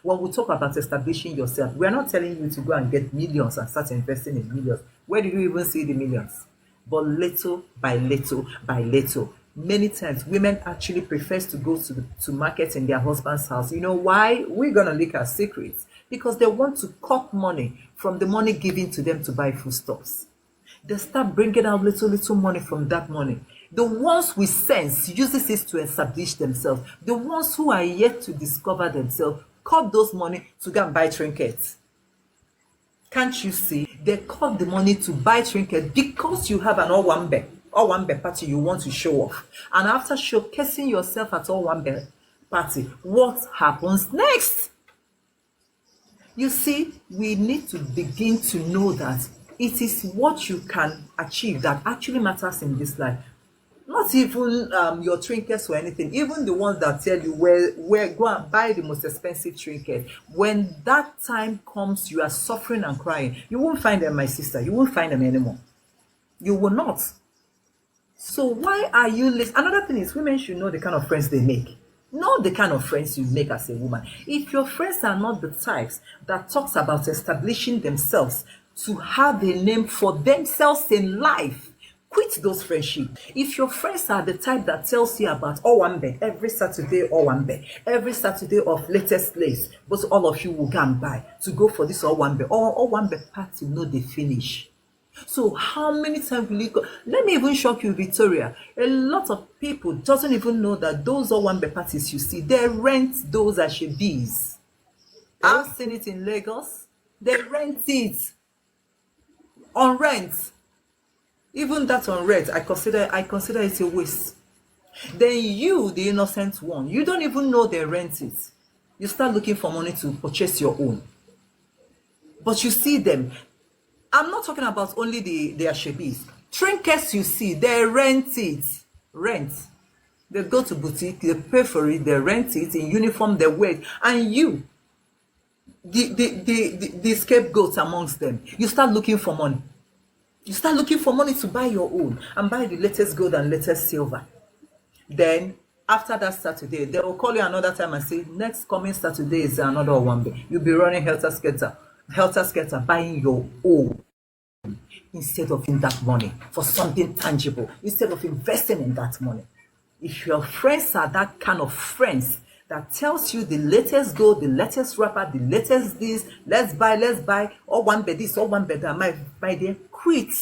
When we talk about establishing yourself, we are not telling you to go and get millions and start investing in millions. Where do you even see the millions? But little by little by little, many times women actually prefers to go to market in their husband's house. You know why? We're gonna leak our secrets. Because they want to cut money from the money given to them to buy foodstuffs. They start bringing out little money from that money. The ones with sense uses it to establish themselves. The ones who are yet to discover themselves cut those money to go and buy trinkets. Can't you see? They cut the money to buy trinkets because you have an Owambe party you want to show off. And after showcasing yourself at Owambe party, what happens next? You see, we need to begin to know that it is what you can achieve that actually matters in this life. Not even your trinkets or anything, even the ones that tell you where go and buy the most expensive trinket. When that time comes, you are suffering and crying. You won't find them, my sister. You won't find them anymore. You will not. So why are you listening? Another thing is women should know the kind of friends they make. Know the kind of friends you make as a woman. If your friends are not the types that talks about establishing themselves to have a name for themselves in life, quit those friendships. If your friends are the type that tells you about Owambe every Saturday, Owambe, every Saturday of latest lace, but all of you will go and buy to go for this Owambe or Owambe party, no, they finish. So how many times will you go? Let me even shock you, Victoria. A lot of people doesn't even know that those Owambe parties you see, they rent those ashebis. I've seen it in Lagos. They rent it on rent. Even that on rent, I consider it a waste. Then you, the innocent one, you don't even know they rent it. You start looking for money to purchase your own. But you see them. I'm not talking about only the ashebis. Trinkets you see, they rent it. Rent. They go to boutique, they pay for it, they rent it in uniform, they wear it. And you, the scapegoat amongst them, you start looking for money. You start looking for money to buy your own and buy the latest gold and latest silver. Then, after that Saturday, they will call you another time and say, next coming Saturday is another one day. You'll be running helter-skelter, buying your own instead of in that money for something tangible, instead of investing in that money. If your friends are that kind of friends that tells you the latest gold, the latest wrapper, the latest this, let's buy, or one bed this, or one bed that, my dear, quit.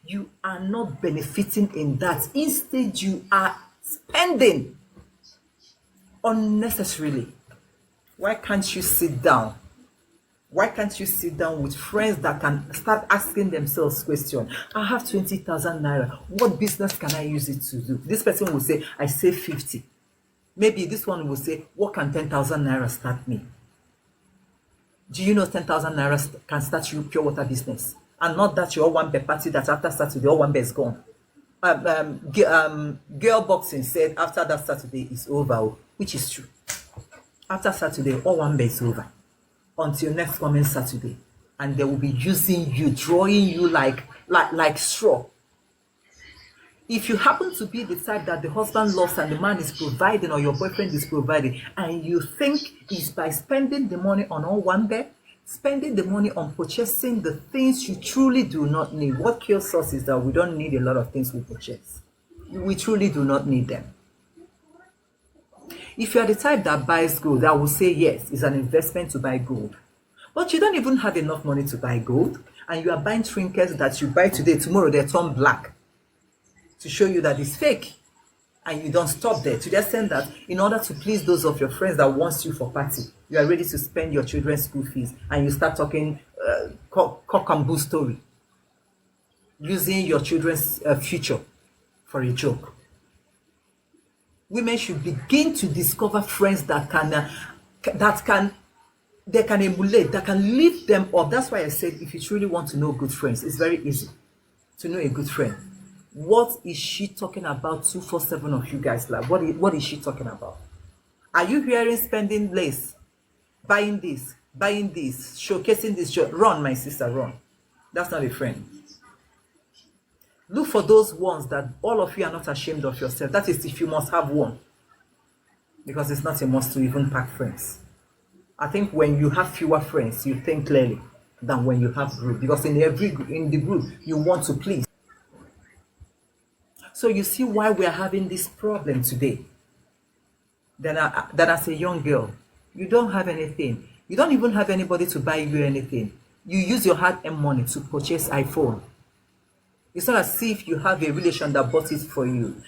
You are not benefiting in that. Instead, you are spending unnecessarily. Why can't you sit down? Why can't you sit down with friends that can start asking themselves questions? I have 20,000 naira. What business can I use it to do? This person will say, I save 50. Maybe this one will say, what can 10,000 naira start me? Do you know 10,000 naira can start you pure water business? And not that you're one party that after Saturday, all one is gone. Girl boxing said after that Saturday is over, which is true. After Saturday, all one is over until next coming Saturday, and they will be using you, drawing you like straw. If you happen to be the type that the husband loves and the man is providing or your boyfriend is providing, and you think it's by spending the money on all one bed, spending the money on purchasing the things you truly do not need. What kills us is that we don't need a lot of things we purchase. We truly do not need them. If you are the type that buys gold, I will say yes, it's an investment to buy gold. But you don't even have enough money to buy gold, and you are buying trinkets that you buy today, tomorrow they turn black to show you that it's fake. And you don't stop there, to the extent that in order to please those of your friends that wants you for party, you are ready to spend your children's school fees, and you start talking cock and bull story, using your children's future for a joke. Women should begin to discover friends that can emulate, that can lift them up. That's why I said, if you truly want to know good friends, it's very easy to know a good friend. What is she talking about 247 of you guys like? What is she talking about? Are you hearing spending lace, buying this, showcasing this? Run, my sister, run. That's not a friend. Look for those ones that all of you are not ashamed of yourself. That is if you must have one. Because it's not a must to even pack friends. I think when you have fewer friends, you think clearly than when you have group, because in the group you want to please. So you see why we are having this problem today. That as a young girl, you don't have anything. You don't even have anybody to buy you anything. You use your hard-earned money to purchase iPhone. It's not as if you have a relation that bought it for you.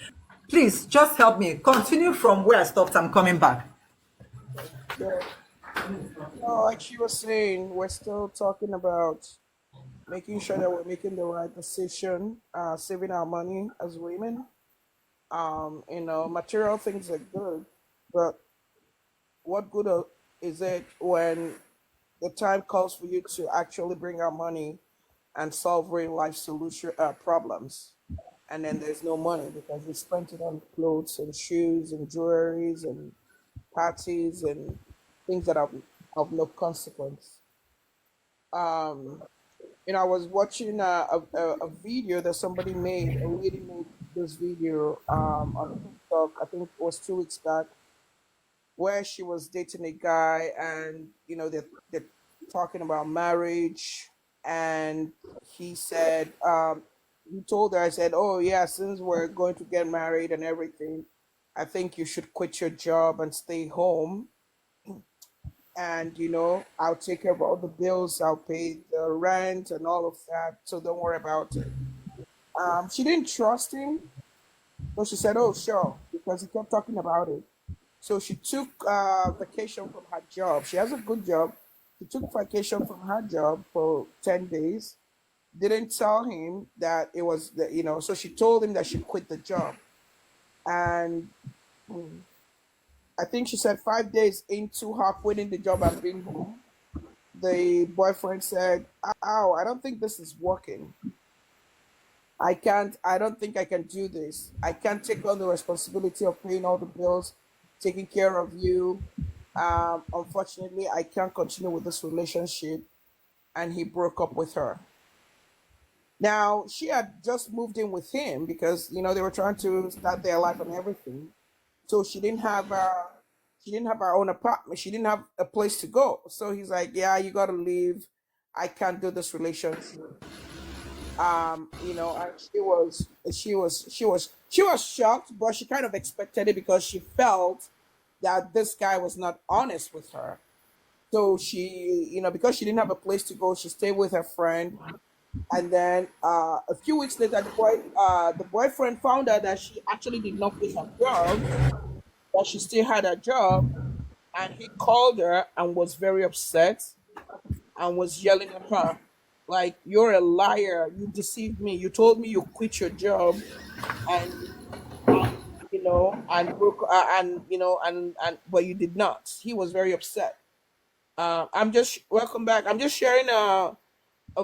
Please just help me. Continue from where I stopped. I'm coming back. Yeah. No, like she was saying, we're still talking about making sure that we're making the right decision, saving our money as women. Material things are good, but what good is it when the time comes for you to actually bring out money and solve real life solution problems, and then there's no money because you spent it on clothes and shoes and jewelries and parties and things that are of no consequence. Um, I was watching a video that somebody made. A lady made this video on TikTok. I think it was 2 weeks back, where she was dating a guy, and they're talking about marriage, and he said, he told her, I said, oh yeah, since we're going to get married and everything, I think you should quit your job and stay home, and I'll take care of all the bills, I'll pay the rent and all of that, so don't worry about it. She didn't trust him, so she said, oh sure, because he kept talking about it. So she took vacation from her job. She has a good job. She took vacation from her job for 10 days. Didn't tell him that it was so she told him that she quit the job. And I think she said 5 days into her quitting the job and being home, the boyfriend said, ow, I don't think this is working. I don't think I can do this. I can't take on the responsibility of paying all the bills, taking care of you. Unfortunately, I can't continue with this relationship. And he broke up with her. Now, she had just moved in with him because, they were trying to start their life and everything. So she didn't have her own apartment. She didn't have a place to go. So he's like, yeah, you got to leave. I can't do this relationship. And she was shocked, but she kind of expected it because she felt that this guy was not honest with her. So she, because she didn't have a place to go, she stayed with her friend. And then a few weeks later, the boyfriend found out that she actually did not quit her job, that she still had a job, and he called her and was very upset and was yelling at her, like, you're a liar, you deceived me, you told me you quit your job, and and broke and but you did not. He was very upset. I'm just welcome back. I'm just sharing a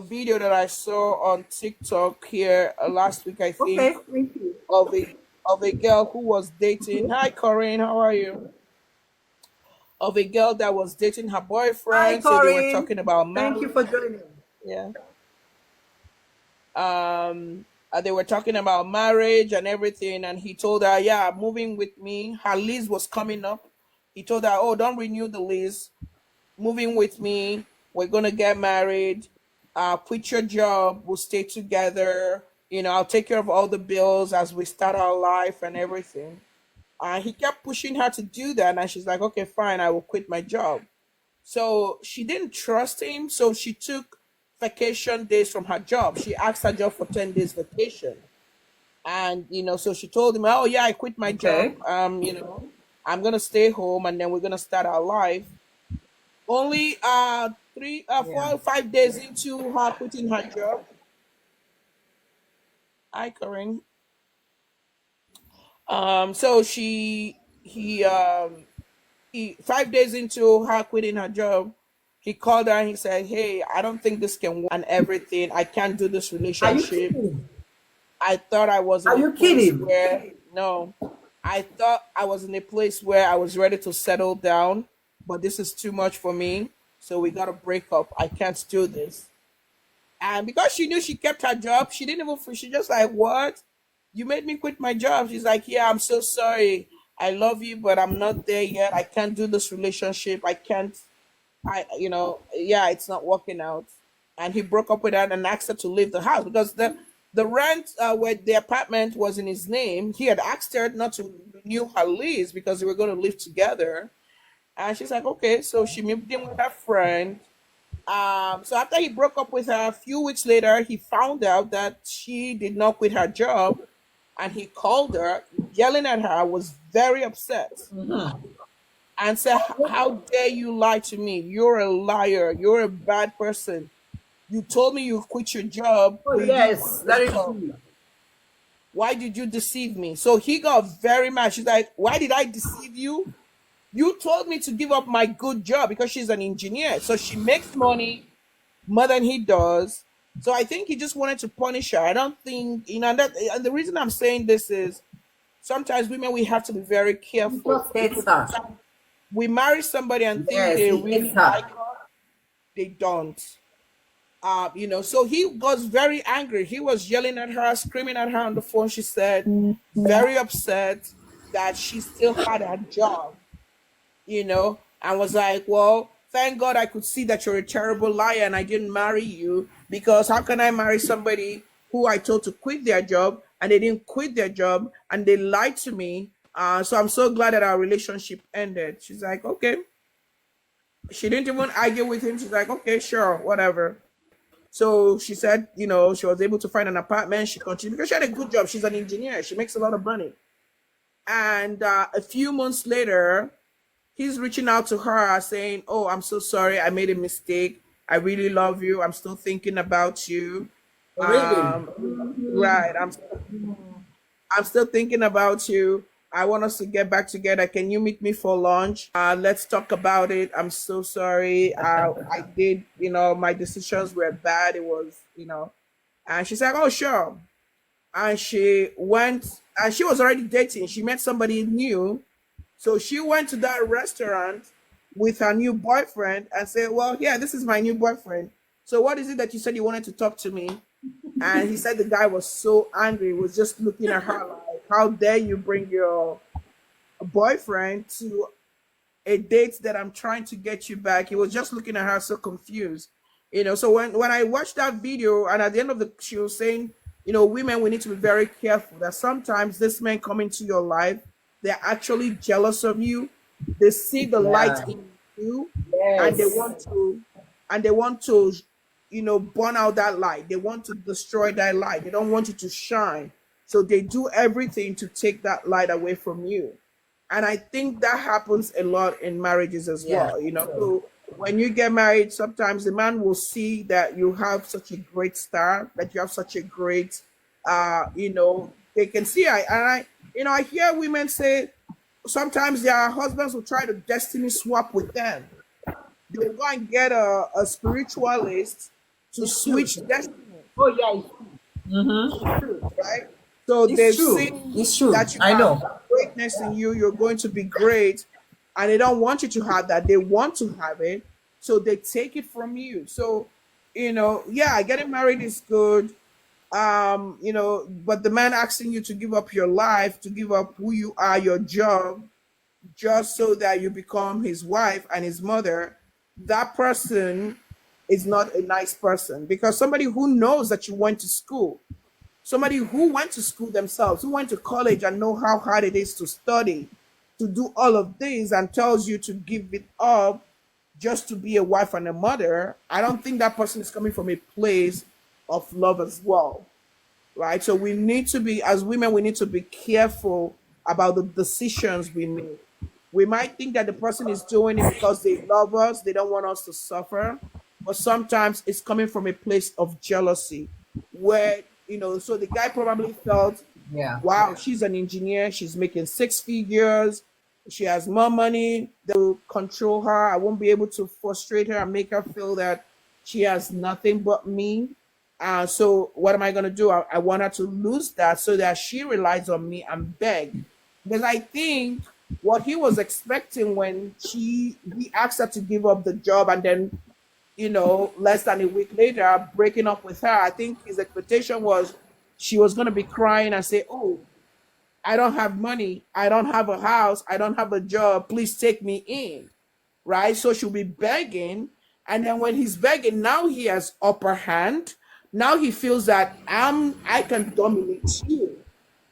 video that I saw on TikTok here last week, I think, Okay, thank you. of a girl who was dating. Hi, Corinne, how are you? Of a girl that was dating her Hi, boyfriend. So they were Corinne. talking about Thank you marriage. for joining. Yeah. They were talking about marriage and everything, and he told her, yeah, moving with me. Her lease was coming up. He told her, oh, don't renew the lease, moving with me, we're gonna get married, quit your job, we'll stay together, I'll take care of all the bills as we start our life and everything. He kept pushing her to do that, and she's like, okay, fine, I will quit my job. So she didn't trust him, so she took vacation days from her job. She asked her job for 10 days vacation. And so she told him, oh yeah, I quit my job, Okay. I'm gonna stay home, and then we're gonna start our life. Only three, Yeah. 4 or 5 days into her quitting her job. Hi, Corinne. So he 5 days into her quitting her job, he called her and he said, hey, I don't think this can work and everything. I can't do this Are you relationship. kidding? I thought I was in Are a you place kidding? where, no, I thought I was in a place where I was ready to settle down, but this is too much for me. So we got to break up. I can't do this. And because she knew she kept her job, she didn't even, she just like, what? You made me quit my job. She's like, yeah, I'm so sorry. I love you, but I'm not there yet. I can't do this relationship. I can't. yeah, it's not working out. And he broke up with her and asked her to leave the house because the rent where the apartment was in his name. He had asked her not to renew her lease because they were going to live together. And she's like, okay. So she moved in with her friend. So after he broke up with her, a few weeks later, he found out that she did not quit her job, and he called her, yelling at her, was very upset, and said, "How dare you lie to me? You're a liar. You're a bad person. You told me you quit your job, Oh but you didn't quit yes, your that is job. true. Why did you deceive me?" So he got very mad. She's like, "Why did I deceive you? You told me to give up my good job," because she's an engineer. So she makes money more than he does. So I think he just wanted to punish her. I don't think, that, and the reason I'm saying this is sometimes women, we have to be very He careful just hates because her. we marry somebody and think Yes, they he hates really like her. us, they don't. So he got very angry. He was yelling at her, screaming at her on the phone. She said, very upset that she still had her job, and was like, well, thank God I could see that you're a terrible liar and I didn't marry you, because how can I marry somebody who I told to quit their job and they didn't quit their job and they lied to me? So I'm so glad that our relationship ended. She's like, okay. She didn't even argue with him. She's like, okay, sure, whatever. So she said, she was able to find an apartment. She continued because she had a good job. She's an engineer. She makes a lot of money. And a few months later, he's reaching out to her saying, "Oh, I'm so sorry. I made a mistake. I really love you. I'm still thinking about you. Really? Right. I'm still thinking about you. I want us to get back together. Can you meet me for lunch? Let's talk about it. I'm so sorry. I did, my decisions were bad. It was, and she's like, oh, sure. And she went, and she was already dating. She met somebody new. So she went to that restaurant with her new boyfriend and said, well, yeah, this is my new boyfriend. So what is it that you said you wanted to talk to me? And he said the guy was so angry, was just looking at her like, how dare you bring your boyfriend to a date that I'm trying to get you back? He was just looking at her so confused. So when I watched that video, and at the end of she was saying, women, we need to be very careful that sometimes this men come into your life, they're actually jealous of you. They see the light Yeah. in you, and they Yes. want to, and they want to, burn out that light. They want to destroy that light. They don't want you to shine. So they do everything to take that light away from you. And I think that happens a lot in marriages as Yeah. well. So, So when you get married, sometimes the man will see that you have such a great star, that you have such a great, they can see. I hear women say sometimes their husbands will try to destiny swap with them. They will go and get a spiritualist to it's true. switch destiny, Oh yeah, it's true. right? So It's they've true. seen It's true. that you I have know. greatness in you, you're going to be great, and they don't want you to have that. They want to have it, so they take it from you. So, yeah, getting married is good. But the man asking you to give up your life, to give up who you are, your job, just so that you become his wife and his mother, that person is not a nice person, because somebody who knows that you went to school, somebody who went to school themselves, who went to college and know how hard it is to study, to do all of this, and tells you to give it up just to be a wife and a mother, I don't think that person is coming from a place of love as well, right? So we need to be, as women, we need to be careful about the decisions we make. We might think that the person is doing it because they love us, they don't want us to suffer, but sometimes it's coming from a place of jealousy where, so the guy probably felt, Yeah. wow, she's an engineer, she's making six figures, she has more money, to control her. I won't be able to frustrate her and make her feel that she has nothing but me. So what am I going to do? I want her to lose that so that she relies on me and beg. Because I think what he was expecting when he asked her to give up the job, and then, less than a week later breaking up with her, I think his expectation was she was going to be crying and say, oh, I don't have money, I don't have a house, I don't have a job, please take me in, right? So she'll be begging, and then when he's begging, now he has upper hand. Now he feels that I can dominate you.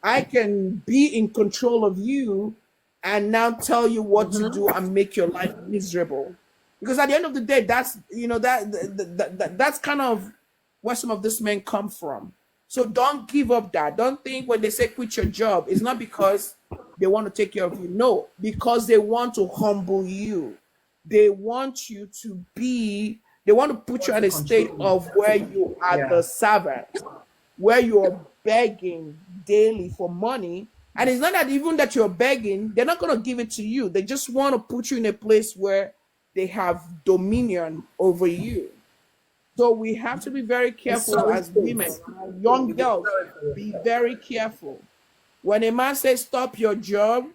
I can be in control of you and now tell you what to Mm-hmm. do and make your life miserable. Because at the end of the day, that's that's kind of where some of these men come from. So don't give up that. Don't think when they say quit your job, it's not because they want to take care of you. No, because they want to humble you. They want you to be, they want to put you Want at to a state control you. of where you are Yeah. the servant, where you're begging daily for money. And it's not that even that you're begging, they're not going to give it to you. They just want to put you in a place where they have dominion over you. So we have to be very In careful some as women, states, as young you'll be girls, sorry for be yourself. very careful. When a man says stop your job,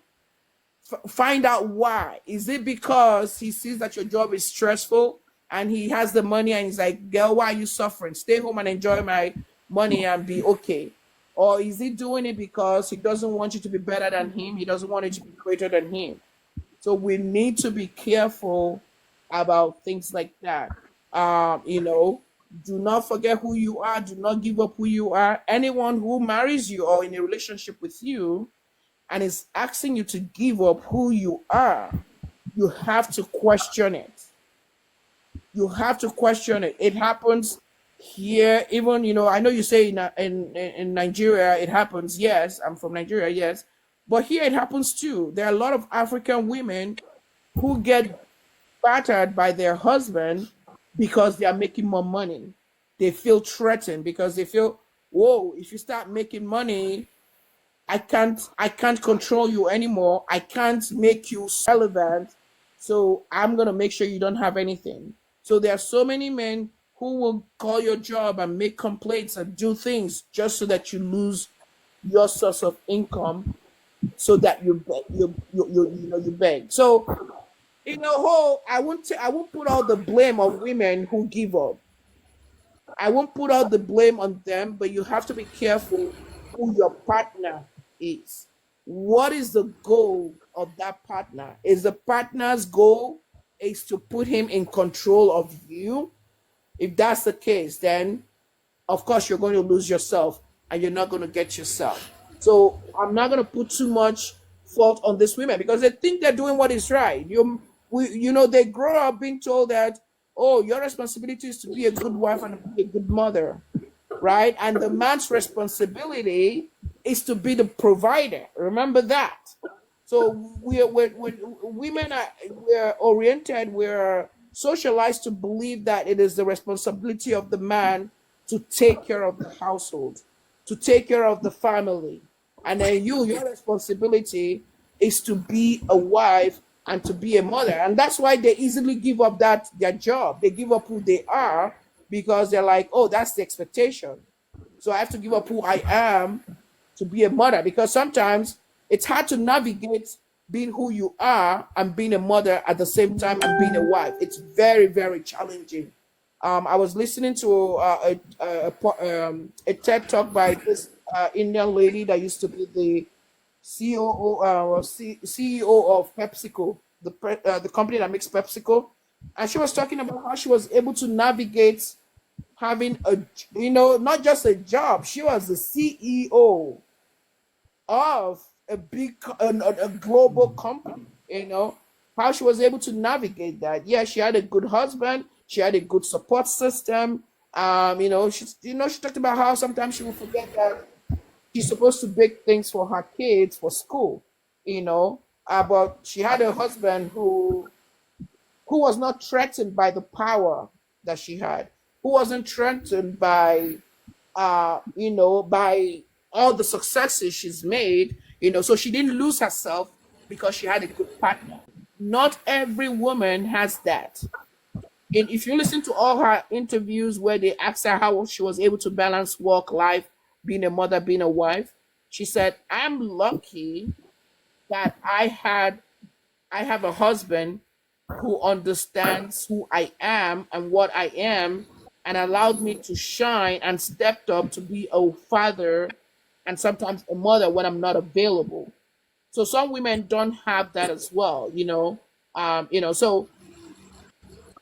find out why. Is it because he sees that your job is stressful and he has the money and he's like, girl, why are you suffering? Stay home and enjoy my money and be okay. Or is he doing it because he doesn't want you to be better than him? He doesn't want you to be greater than him. So we need to be careful about things like that. You know, do not forget who you are. Do not give up who you are. Anyone who marries you or in a relationship with you and is asking you to give up who you are, you have to question it. You have to question it. It happens here, even I know you say in Nigeria it happens. Yes, I'm from Nigeria. Yes, but here it happens too. There are a lot of African women who get battered by their husband because they are making more money. They feel threatened because they feel, whoa, if you start making money, I can't control you anymore. I can't make you relevant. So I'm gonna make sure you don't have anything. So there are so many men who will call your job and make complaints and do things just so that you lose your source of income, so that you beg, you beg. So in a whole, I won't put all the blame on women who give up. I won't put all the blame on them, but you have to be careful who your partner is. What is the goal of that partner? Is the partner's goal is to put him in control of you? If that's the case, then of course you're going to lose yourself and you're not going to get yourself. So I'm not going to put too much fault on these women because they think they're doing what is right. They grow up being told that, oh, your responsibility is to be a good wife and be a good mother, right? And the man's responsibility is to be the provider. Remember that. So we're women are we're oriented, we're socialized to believe that it is the responsibility of the man to take care of the household, to take care of the family. And then your responsibility is to be a wife and to be a mother. And that's why they easily give up their job. They give up who they are because they're like, oh, that's the expectation. So I have to give up who I am to be a mother because sometimes it's hard to navigate being who you are and being a mother at the same time and being a wife. It's very, very challenging. I was listening to a TED talk by this Indian lady that used to be the COO or CEO of PepsiCo, the company that makes PepsiCo, and she was talking about how she was able to navigate having not just a job. She was the CEO of a a global company. How she was able to navigate that. Yeah, she had a good husband. She had a good support system. She talked about how sometimes she would forget that she's supposed to bake things for her kids for school. But she had a husband who was not threatened by the power that she had, who wasn't threatened by by all the successes she's made, so she didn't lose herself because she had a good partner. Not every woman has that. And if you listen to all her interviews where they asked her how she was able to balance work life, being a mother, being a wife, she said, I'm lucky that I have a husband who understands who I am and what I am and allowed me to shine and stepped up to be a father and sometimes a mother when I'm not available. So some women don't have that as well. So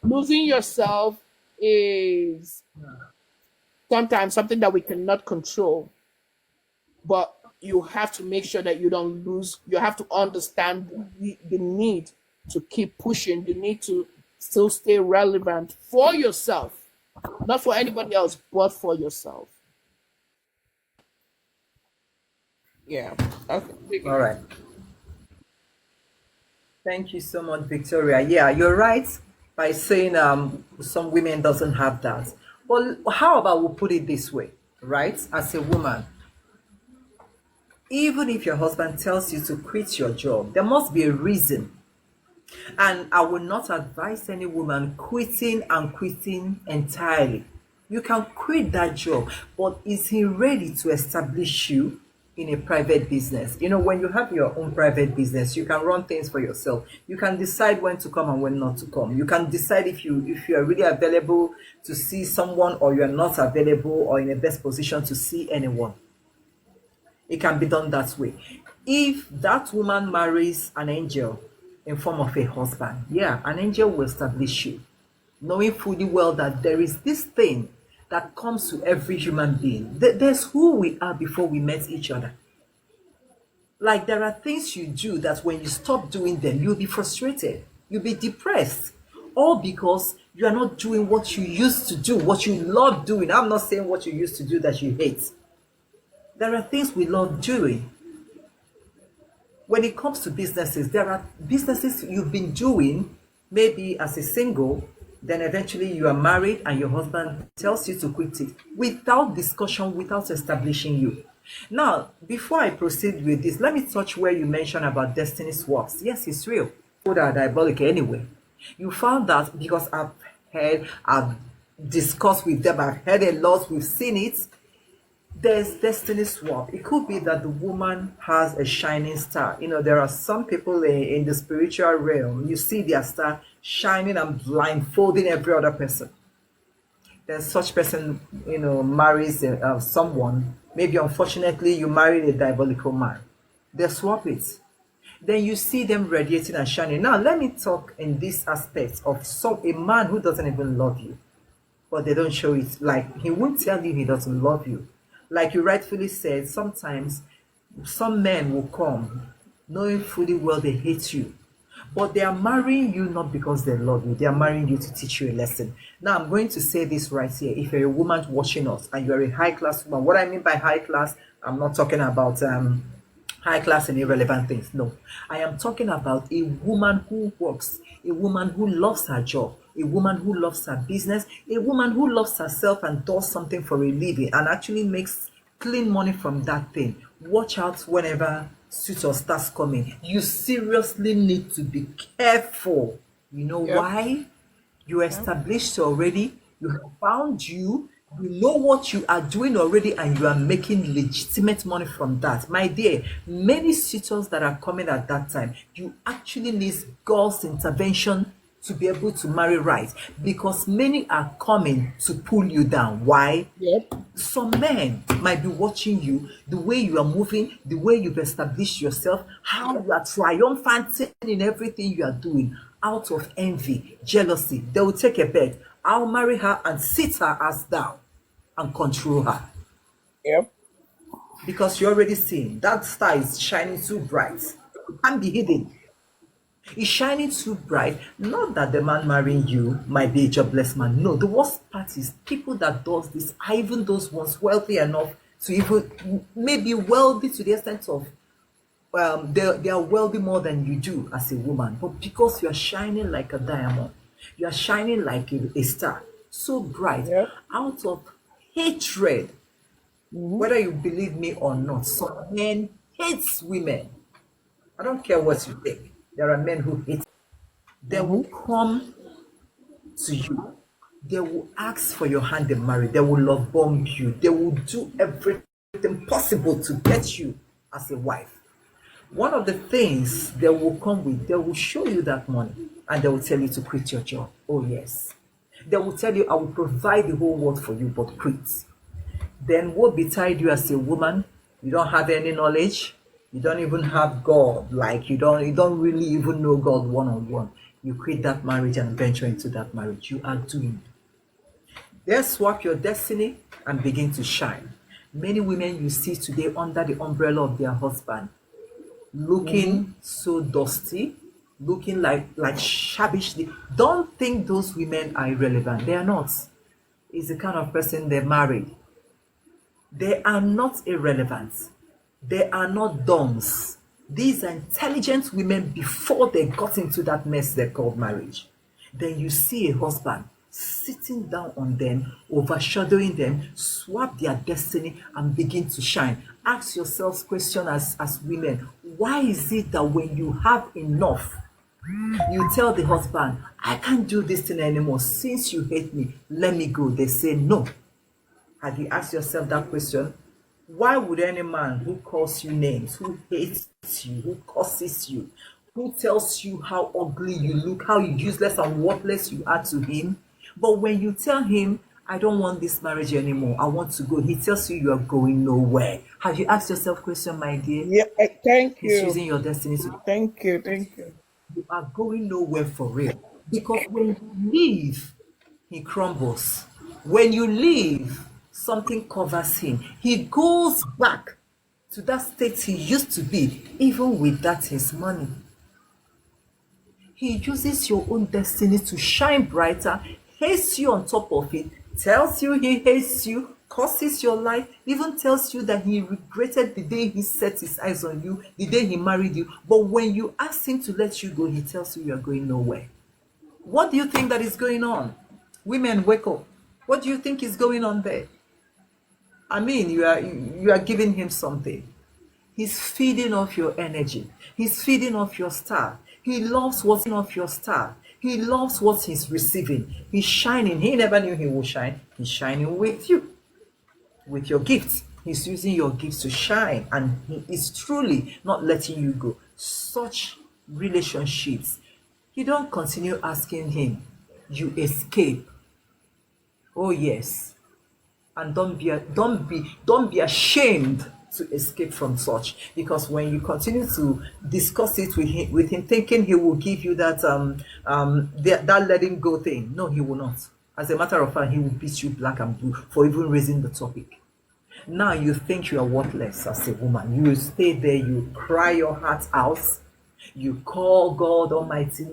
Losing yourself is sometimes something that we cannot control, but you have to make sure that you don't lose. You have to understand the need to keep pushing, the need to still stay relevant for yourself, not for anybody else, but for yourself. Yeah. Okay. All right. Thank you so much, Victoria. Yeah, you're right by saying some women doesn't have that. Well, how about we put it this way, right? As a woman, even if your husband tells you to quit your job, there must be a reason. And I will not advise any woman quitting and quitting entirely. You can quit that job, but is he ready to establish you in a private business? You know, when you have your own private business, you can run things for yourself. You can decide when to come and when not to come. You can decide if you are really available to see someone, or you are not available or in the best position to see anyone. It can be done that way. If that woman marries an angel in form of a husband, yeah, an angel will establish you, knowing fully well that there is this thing that comes to every human being. There's who we are before we met each other. Like, there are things you do that when you stop doing them, you'll be frustrated, you'll be depressed, all because you are not doing what you used to do, what you love doing. I'm not saying what you used to do that you hate. There are things we love doing. When it comes to businesses, there are businesses you've been doing maybe as a single, then eventually you are married and your husband tells you to quit it without discussion, without establishing you. Now, before I proceed with this, let me touch where you mentioned about destiny swaps. Yes, it's real. People are diabolical anyway. You found that because I've discussed with them, I've heard a lot, we've seen it. There's destiny swap. It could be that the woman has a shining star. You know, there are some people in the spiritual realm, you see their star shining and blindfolding every other person. Then such person, you know, marries someone. Maybe unfortunately you married a diabolical man. They swap it. Then you see them radiating and shining. Now let me talk in this aspect of a man who doesn't even love you, but they don't show it. Like, he won't tell you he doesn't love you. Like you rightfully said, sometimes some men will come knowing fully well they hate you, but they are marrying you not because they love you, they are marrying you to teach you a lesson. Now, I'm going to say this right here. If you're a woman watching us and you're a high class woman, what I mean by high class, I'm not talking about high class and irrelevant things. No, I am talking about a woman who works, a woman who loves her job, a woman who loves her business, a woman who loves herself and does something for a living and actually makes clean money from that thing. Watch out whenever suitor starts coming. You seriously need to be careful. You know Yep. why? You Yep. established already, you have found you know what you are doing already, and you are making legitimate money from that. My dear, many suitors that are coming at that time, you actually need God's intervention to be able to marry right, because many are coming to pull you down. Why? Yep. Some men might be watching you, the way you are moving, the way you've established yourself, how Yep. you are triumphant in everything you are doing. Out of envy, jealousy, they will take a bet. I'll marry her and sit her ass down and control her, Yep. because you're already seeing that star is shining too bright. It can't be hidden. It's shining too bright. Not that the man marrying you might be a jobless man. No, the worst part is people that does this are even those ones wealthy enough to even maybe wealthy to the extent of they are wealthy more than you do as a woman, but because you are shining like a diamond, you are shining like a star, so bright, Yep. out of hatred, Mm-hmm. whether you believe me or not, some men hates women. I don't care what you think. There are men who hate. They will Mm-hmm. come to you. They will ask for your hand in marriage. They will love bomb you. They will do everything possible to get you as a wife. One of the things they will come with, they will show you that money and they will tell you to quit your job. Oh, yes. They will tell you, I will provide the whole world for you, but quit. Then what betide you as a woman? You don't have any knowledge. You don't even have God. Like, you don't really even know God one on one. you quit that marriage and venture into that marriage. You are doomed. Then swap your destiny and begin to shine. Many women you see today under the umbrella of their husband, Mm-hmm. looking so dusty, looking like shabbishly. Don't think those women are irrelevant. They are not. It's the kind of person they married. They are not irrelevant. They are not dumbs. These are intelligent women before they got into that mess they called marriage. Then you see a husband sitting down on them, overshadowing them, swap their destiny and begin to shine. Ask yourselves question as women, why is it that when you have enough, you tell the husband, I can't do this thing anymore. Since you hate me, let me go. They say no. Have you asked yourself that question? Why would any man who calls you names, who hates you, who curses you, who tells you how ugly you look, how useless and worthless you are to him, but when you tell him, I don't want this marriage anymore, I want to go, he tells you you are going nowhere. Have you asked yourself question, my dear? Yeah. Thank He's you. using your destiny to Thank you. Thank you. you are going nowhere for real. Because when you leave, he crumbles. When you leave, something covers him. He goes back to that state he used to be, even without his money. He uses your own destiny to shine brighter, hates you on top of it, tells you he hates you, curses your life, even tells you that he regretted the day he set his eyes on you, the day he married you. But when you ask him to let you go, he tells you you are going nowhere. What do you think that is going on? Women, wake up. What do you think is going on there? I mean, you are giving him something. He's feeding off your energy. He's feeding off your star. He loves what's in off your star. He loves what he's receiving. He's shining. He never knew he would shine. He's shining with you, with your gifts. He's using your gifts to shine, and he is truly not letting you go. Such relationships, you don't continue asking him, you escape. Oh yes, and don't be ashamed to escape from such, because when you continue to discuss it with him thinking he will give you that letting go thing, no, he will not. As a matter of fact, he will beat you black and blue for even raising the topic. Now you think you are worthless as a woman. You stay there, you cry your heart out, you call God Almighty.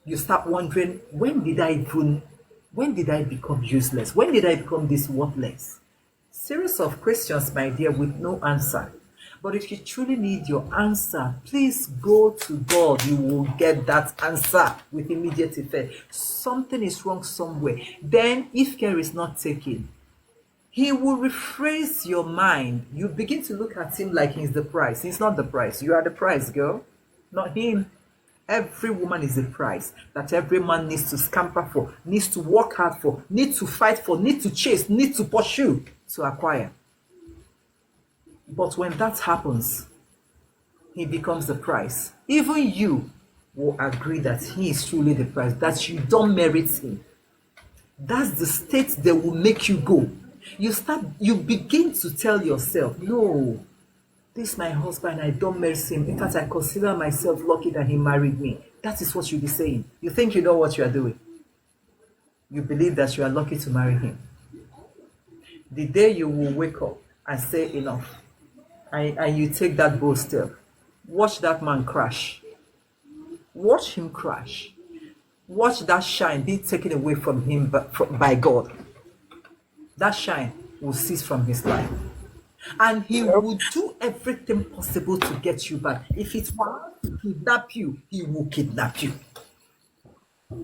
You start wondering, when did I become useless? When did I become this worthless? Series of questions, my dear, with no answer. But if you truly need your answer, please go to God. You will get that answer with immediate effect. Something is wrong somewhere. Then, if care is not taken, he will rephrase your mind. You begin to look at him like he's the price. He's not the price. You are the price, girl, not him. Every woman is a prize that every man needs to scamper for, needs to work hard for, needs to fight for, needs to chase, needs to pursue, to acquire. But when that happens, he becomes the price. Even you will agree that he is truly the price, that you don't merit him. That's the state that will make you go. You begin to tell yourself, no, this is my husband, I don't merit him. In fact, I consider myself lucky that he married me. That is what you'll be saying. You think you know what you are doing. You believe that you are lucky to marry him. The day you will wake up and say enough, and you take that bold step, watch that man crash. Watch him crash. Watch that shine be taken away from him by God. That shine will cease from his life. And he Yep. will do everything possible to get you back. If it's possible to kidnap you, he will kidnap you.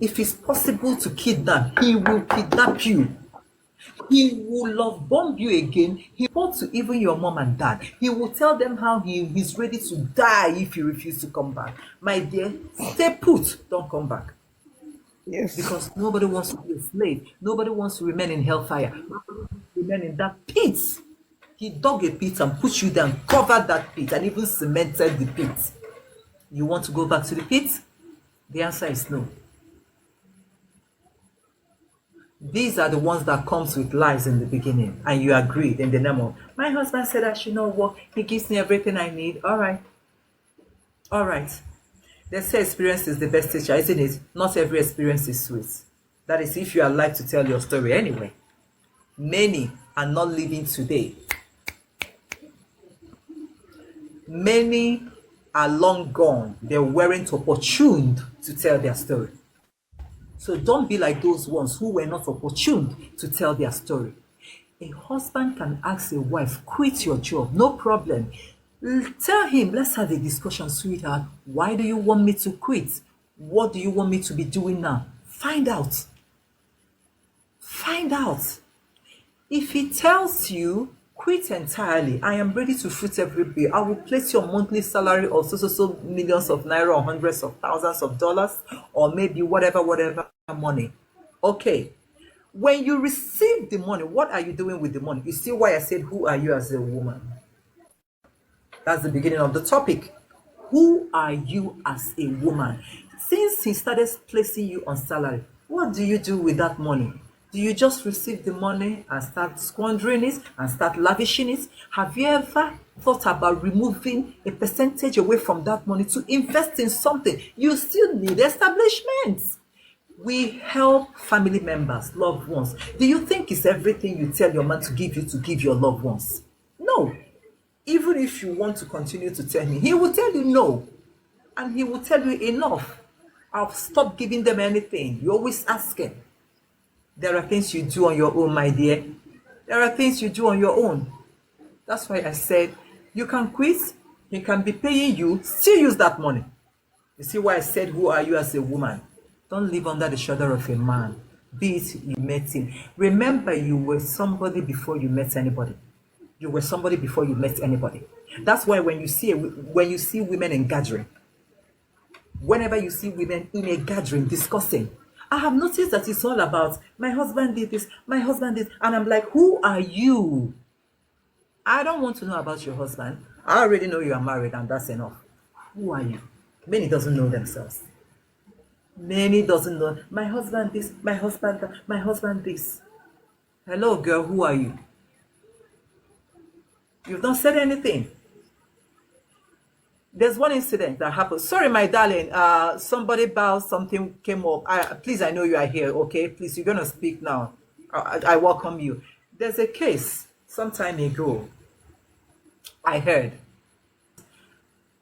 If it's possible to kidnap, he will kidnap you. He will love bomb you again. He will to even your mom and dad. He will tell them how he's ready to die if you refuse to come back. My dear, stay put, don't come back. Yes. Because nobody wants to be a slave. Nobody wants to remain in hellfire. Nobody wants to remain in that pit. He dug a pit and put you down, covered that pit, and even cemented the pit. You want to go back to the pit? The answer is no. These are the ones that comes with lies in the beginning, and you agreed in the name of, my husband said I should not work. He gives me everything I need. All right. All right. They say experience is the best teacher, isn't it? Not every experience is sweet. That is, if you are alive to tell your story anyway. Many are not living today. Many are long gone. They weren't opportuned to tell their story. So don't be like those ones who were not opportuned to tell their story. A husband can ask a wife, quit your job, no problem. Tell him, let's have a discussion, sweetheart. Why do you want me to quit? What do you want me to be doing now? Find out. Find out. If he tells you, quit entirely, I am ready to foot every bill. I will place your monthly salary of so millions of naira or hundreds of thousands of dollars or maybe whatever money. Okay. When you receive the money, what are you doing with the money? You see why I said, who are you as a woman? That's the beginning of the topic. Who are you as a woman? Since he started placing you on salary, what do you do with that money? Do you just receive the money and start squandering it and start lavishing it? Have you ever thought about removing a percentage away from that money to invest in something? You still need establishment. We help family members, loved ones. Do you think it's everything you tell your man to give your loved ones? No. Even if you want to continue to tell him, he will tell you no. And he will tell you enough. I've stopped giving them anything. You always ask him. There are things you do on your own, my dear. There are things you do on your own. That's why I said, you can quit, he can be paying you, still use that money. You see why I said, who are you as a woman? Don't live under the shadow of a man. Be it you met him. Remember, you were somebody before you met anybody. You were somebody before you met anybody. That's why when you see women in gathering, whenever you see women in a gathering discussing, I have noticed that it's all about, my husband did this, my husband did, and I'm like, who are you? I don't want to know about your husband. I already know you are married and that's enough. Who are you? Many doesn't know themselves. Many doesn't know, my husband this, my husband that, my husband this. Hello girl, who are you? You've not said anything. There's one incident that happened. Sorry, my darling. Somebody bowed, something came up. Please, I know you are here. Okay, please, you're gonna speak now. I welcome you. There's a case some time ago. I heard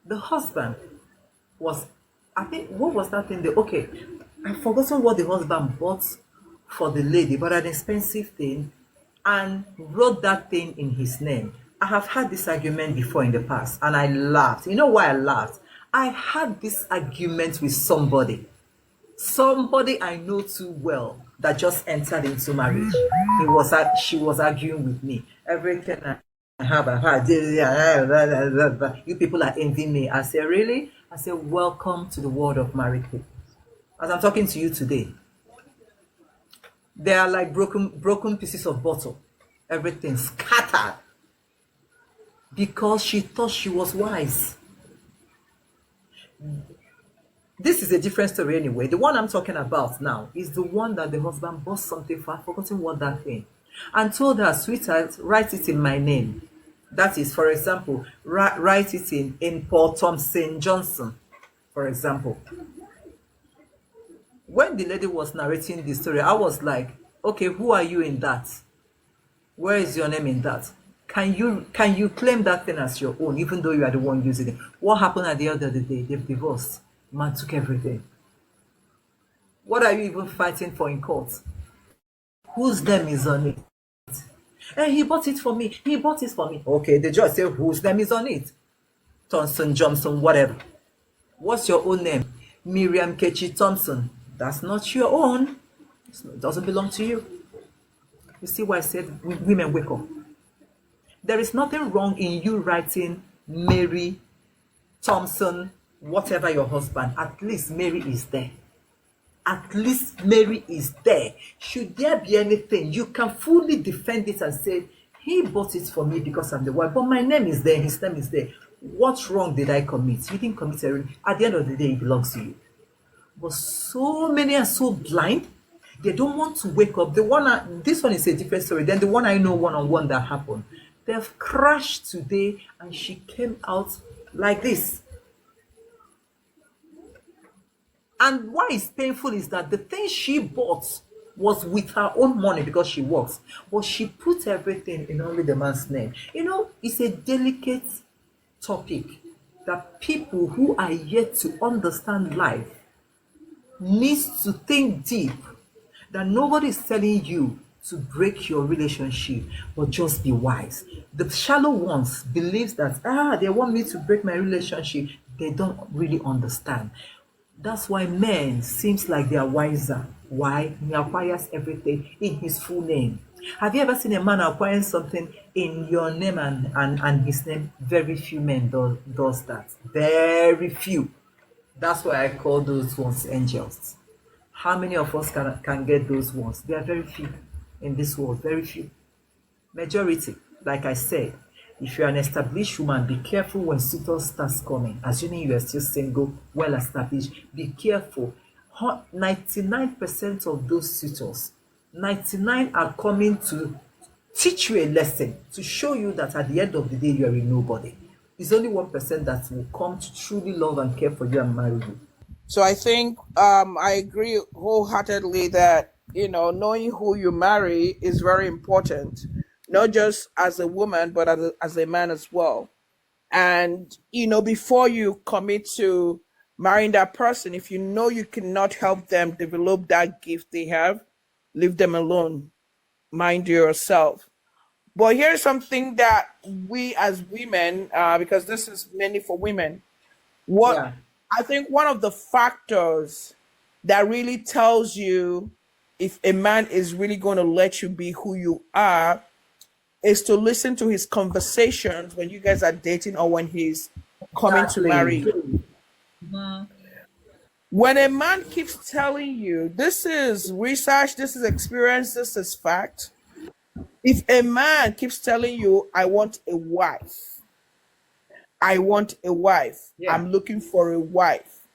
the husband was. I think what was that thing? Okay, I've forgotten what the husband bought for the lady, but an expensive thing, and wrote that thing in his name. I have had this argument before in the past and I laughed. You know why I laughed? I had this argument with somebody I know too well that just entered into marriage. She was arguing with me. Everything I have, you people are envying me. I said, really? I said, welcome to the world of married people. As I'm talking to you today, they are like broken pieces of bottle. Everything scattered. Because she thought she was wise. This is a different story anyway. The one I'm talking about now is the one that the husband bought something for, I've forgotten what that thing, and told her, sweetheart, write it in my name. That is, for example, write it in Paul Thompson Johnson, for example. When the lady was narrating the story, I was like, okay, who are you in that? Where is your name in that? Can you claim that thing as your own, even though you are the one using it? What happened at the end of the day? They've divorced. Man took everything. What are you even fighting for in court? Whose name is on it? Hey, he bought it for me. He bought it for me. Okay, the judge said, whose name is on it? Thompson, Johnson, whatever. What's your own name? Miriam Kechi Thompson. That's not your own. It doesn't belong to you. You see why I said women wake up? There is nothing wrong in you writing Mary Thompson, whatever your husband. At least Mary is there. At least Mary is there. Should there be anything, you can fully defend it and say, he bought it for me because I'm the wife, but my name is there, his name is there. What wrong did I commit? You didn't commit anything. At the end of the day, it belongs to you. But so many are so blind, they don't want to wake up. This one is a different story. Then the one I know one-on-one that happened. They've crashed today and she came out like this. And why it's painful is that the thing she bought was with her own money because she works, but she put everything in only the man's name. It's a delicate topic that people who are yet to understand life needs to think deep, that nobody is telling you to break your relationship, but just be wise. The shallow ones believes that they want me to break my relationship. They don't really understand. That's why men seems like they are wiser. Why? He acquires everything in his full name. Have you ever seen a man acquiring something in your name and his name? Very few men does that. Very few. That's why I call those ones angels. How many of us can get those ones? There are very few in this world, very few. Majority, like I said, if you're an established woman, be careful when suitors starts coming. Assuming you are still single, well established, be careful. 99% of those suitors, 99 are coming to teach you a lesson, to show you that at the end of the day you are a nobody. It's only 1% that will come to truly love and care for you and marry you. So I think I agree wholeheartedly that knowing who you marry is very important, not just as a woman but as a man as well. And before you commit to marrying that person, if you know you cannot help them develop that gift they have, leave them alone. Mind yourself. But here's something that we as women, because this is mainly for women, what Yeah, I think one of the factors that really tells you if a man is really going to let you be who you are is to listen to his conversations when you guys are dating or when he's coming to marry exactly. you. When a man keeps telling you this is research, this is experience, this is fact, if a man keeps telling you, I want a wife, Yeah, I'm looking for a wife,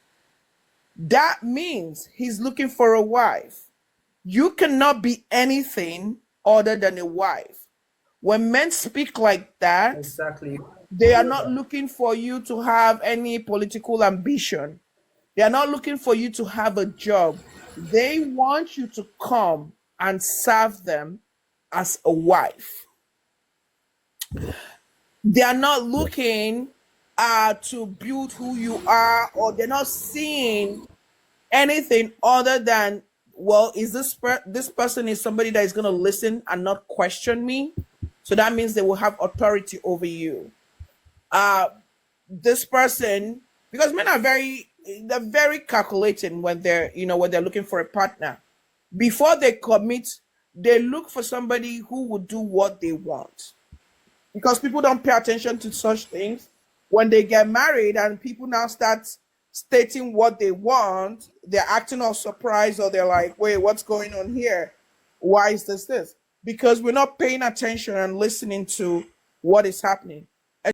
that means he's looking for a wife. You cannot be anything other than a wife. When men speak like that, exactly. they are not looking for you to have any political ambition. They are not looking for you to have a job. They want you to come and serve them as a wife. They are not looking to build who you are, or they're not seeing anything other than, well, is this person is somebody that is going to listen and not question me, so that means they will have authority over you. uh this person, because men are they're very calculating when they're looking for a partner. Before they commit, they look for somebody who will do what they want, because people don't pay attention to such things. When they get married and people now start stating what they want, they're acting all surprised, or they're like, wait, what's going on here? Why is this? Because we're not paying attention and listening to what is happening.